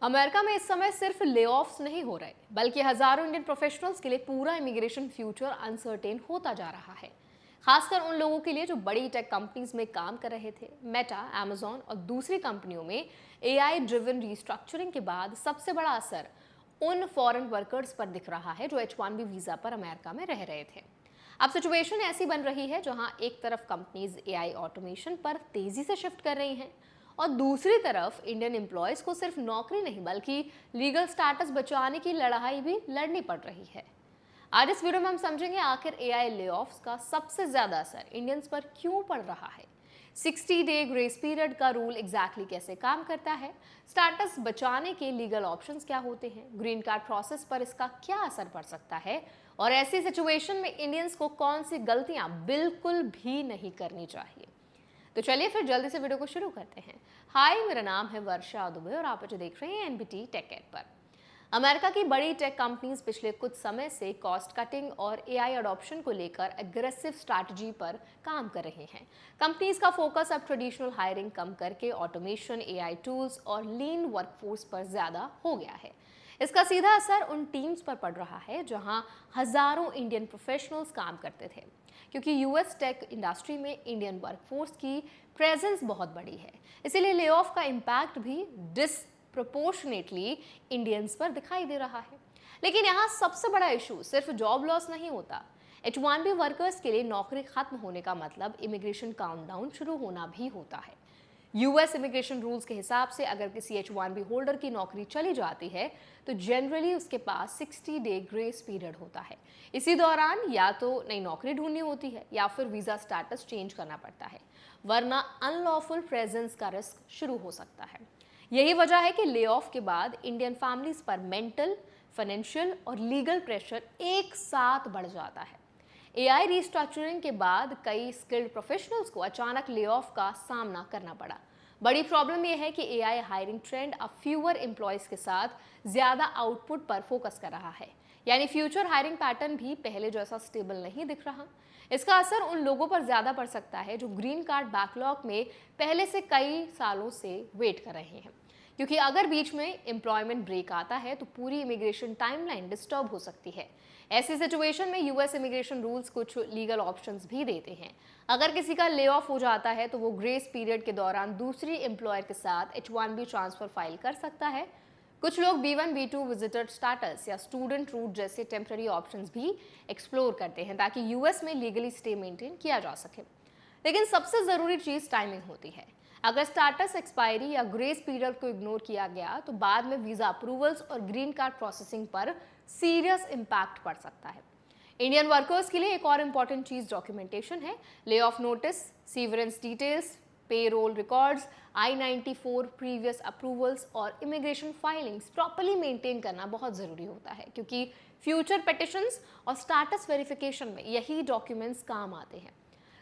America में इस समय सिर्फ ले-ऑफ्स नहीं हो रहे, बल्कि हजारों इंडियन प्रोफेशनल्स के लिए पूरा इमिग्रेशन फ्यूचर अनसर्टेन होता जा रहा है। खासकर उन लोगों के लिए जो बड़ी टेक कंपनीज में काम कर रहे थे। मेटा, अमेजॉन और दूसरी कंपनियों में एआई ड्रिवन रिस्ट्रक्चरिंग के बाद सबसे बड़ा असर उन फॉरेन वर्कर्स पर दिख रहा है जो H-1B वीजा पर अमेरिका में रह रहे थे। अब सिचुएशन ऐसी बन रही है जहां एक तरफ कंपनीज एआई ऑटोमेशन पर तेजी से शिफ्ट कर रही हैं और दूसरी तरफ इंडियन एम्प्लॉयज को सिर्फ नौकरी नहीं बल्कि लीगल स्टेटस बचाने की लड़ाई भी लड़नी पड़ रही है। आज इस वीडियो में हम समझेंगे आखिर एआई ले-ऑफ्स का सबसे ज्यादा असर इंडियंस पर क्यों पड़ रहा है, 60 डे ग्रेस पीरियड का रूल एग्जैक्टली कैसे काम करता है, स्टेटस बचाने के लीगल ऑप्शंस क्या होते हैं, ग्रीन कार्ड प्रोसेस पर इसका क्या असर पड़ सकता है और ऐसी सिचुएशन में इंडियंस को कौन सी गलतियां बिल्कुल भी नहीं करनी चाहिए। तो चलिए फिर जल्दी से वीडियो को शुरू करते हैं। हाय, मेरा नाम है वर्षा दुबे और आप जो देख रहे हैं एनबीटी टेक एड पर। अमेरिका की बड़ी टेक कंपनीज पिछले कुछ समय से कॉस्ट कटिंग और एआई अडॉप्शन को लेकर एग्रेसिव स्ट्रैटेजी पर काम कर रहे हैं। कंपनीज का फोकस अब ट्रेडिशनल हायरिंग कम करके ऑटोमेशन, एआई टूल्स और लीन वर्कफोर्स पर ज्यादा हो गया है। इसका सीधा असर उन टीम्स पर पड़ रहा है जहां हजारों इंडियन प्रोफेशनल्स काम करते थे, क्योंकि यूएस टेक इंडस्ट्री में इंडियन वर्कफोर्स की प्रेजेंस बहुत बड़ी है। इसीलिए ले ऑफ का इम्पैक्ट भी डिसप्रोपोर्शनेटली इंडियंस पर दिखाई दे रहा है। लेकिन यहाँ सबसे बड़ा इशू सिर्फ जॉब लॉस नहीं होता। H-1B वर्कर्स के लिए नौकरी खत्म होने का मतलब इमिग्रेशन काउंटडाउन शुरू होना भी होता है। यूएस इमिग्रेशन रूल्स के हिसाब से अगर किसी H-1B होल्डर की नौकरी चली जाती है तो जनरली उसके पास 60 डे ग्रेस पीरियड होता है। इसी दौरान या तो नई नौकरी ढूंढनी होती है या फिर वीजा स्टेटस चेंज करना पड़ता है, वरना अनलॉफुल प्रेजेंस का रिस्क शुरू हो सकता है। यही वजह है कि ले ऑफ के बाद इंडियन फैमिलीज पर मेंटल, फाइनेंशियल और लीगल प्रेशर एक साथ बढ़ जाता है। एआई रिस्ट्रक्चरिंग के बाद कई स्किल्ड प्रोफेशनल्स को अचानक ले ऑफ का सामना करना पड़ा। बड़ी प्रॉब्लम यह है कि एआई हायरिंग ट्रेंड अब फ्यूअर एम्प्लॉयज के साथ ज्यादा आउटपुट पर फोकस कर रहा है, यानी फ्यूचर हायरिंग पैटर्न भी पहले जैसा स्टेबल नहीं दिख रहा। इसका असर उन लोगों पर ज्यादा पड़ सकता है जो ग्रीन कार्ड बैकलॉग में पहले से कई सालों से वेट कर रहे हैं, क्योंकि अगर बीच में एम्प्लॉयमेंट ब्रेक आता है तो पूरी इमिग्रेशन टाइमलाइन डिस्टर्ब हो सकती है। ऐसी सिचुएशन में यूएस इमिग्रेशन रूल्स कुछ लीगल ऑप्शंस भी देते हैं। अगर किसी का ले ऑफ हो जाता है तो वो ग्रेस पीरियड के दौरान दूसरी एम्प्लॉयर के साथ H-1B ट्रांसफर फाइल कर सकता है। कुछ लोग B1, B2 विजिटर स्टेटस या स्टूडेंट रूट जैसे टेम्पररी ऑप्शंस भी एक्सप्लोर करते हैं ताकि यूएस में लीगली स्टे मेंटेन किया जा सके। लेकिन सबसे जरूरी चीज टाइमिंग होती है। अगर स्टेटस एक्सपायरी या ग्रेस पीरियड को इग्नोर किया गया तो बाद में वीजा अप्रूवल्स और ग्रीन कार्ड प्रोसेसिंग पर सीरियस इंपैक्ट पड़ सकता है। इंडियन वर्कर्स के लिए एक और इम्पॉर्टेंट चीज डॉक्यूमेंटेशन है। Lay off notice, severance details, payroll records, I-94 previous approvals और इमिग्रेशन फाइलिंग्स प्रॉपर्ली मेंटेन करना बहुत जरूरी होता है, क्योंकि फ्यूचर पिटिशंस और स्टेटस वेरिफिकेशन में यही डॉक्यूमेंट्स काम आते हैं।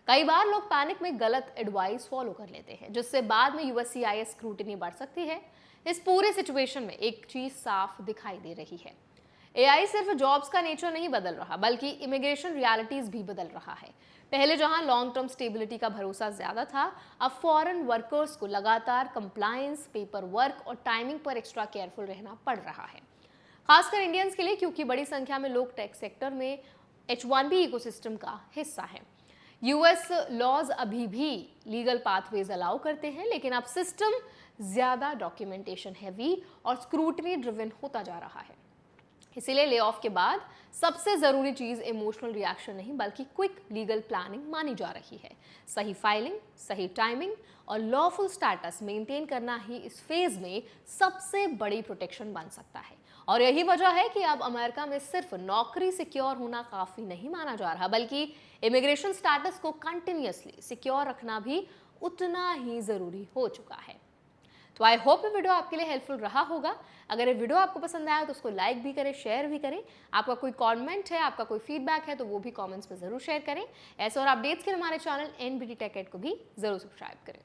कई बार लोग पैनिक में गलत एडवाइस फॉलो कर लेते हैं, जिससे बाद में USCIS स्क्रूटिनी बढ़ सकती है। इस पूरे सिचुएशन में एक चीज साफ दिखाई दे रही है, एआई सिर्फ जॉब्स का नेचर नहीं बदल रहा बल्कि इमिग्रेशन रियलिटीज भी बदल रहा है। पहले जहां लॉन्ग टर्म स्टेबिलिटी का भरोसा ज्यादा था, अब फॉरेन वर्कर्स को लगातार कंप्लायंस, पेपर वर्क और टाइमिंग पर एक्स्ट्रा केयरफुल रहना पड़ रहा है, खासकर इंडियंस के लिए, क्योंकि बड़ी संख्या में लोग टेक सेक्टर में H-1B इकोसिस्टम का हिस्सा है। यूएस लॉज अभी भी लीगल पाथवेज अलाउ करते हैं, लेकिन अब सिस्टम ज्यादा डॉक्यूमेंटेशन हैवी और स्क्रूटनी ड्रिवन होता जा रहा है। इसीलिए ले ऑफ के बाद सबसे जरूरी चीज इमोशनल रिएक्शन नहीं बल्कि क्विक लीगल प्लानिंग मानी जा रही है। सही फाइलिंग, सही टाइमिंग और लॉफुल स्टेटस मेंटेन करना ही इस फेज में सबसे बड़ी प्रोटेक्शन बन सकता है। और यही वजह है कि अब अमेरिका में सिर्फ नौकरी सिक्योर होना काफी नहीं माना जा रहा, बल्कि इमिग्रेशन स्टेटस को कंटिन्यूअसली सिक्योर रखना भी उतना ही जरूरी हो चुका है। तो आई होप ये वीडियो आपके लिए हेल्पफुल रहा होगा। अगर ये वीडियो आपको पसंद आया तो उसको लाइक भी करें, शेयर भी करें। आपका कोई कमेंट है, आपका कोई फीडबैक है तो वो भी कमेंट्स में जरूर शेयर करें। ऐसे और अपडेट्स के लिए हमारे चैनल एनबीटी टेक एड को भी जरूर सब्सक्राइब करें।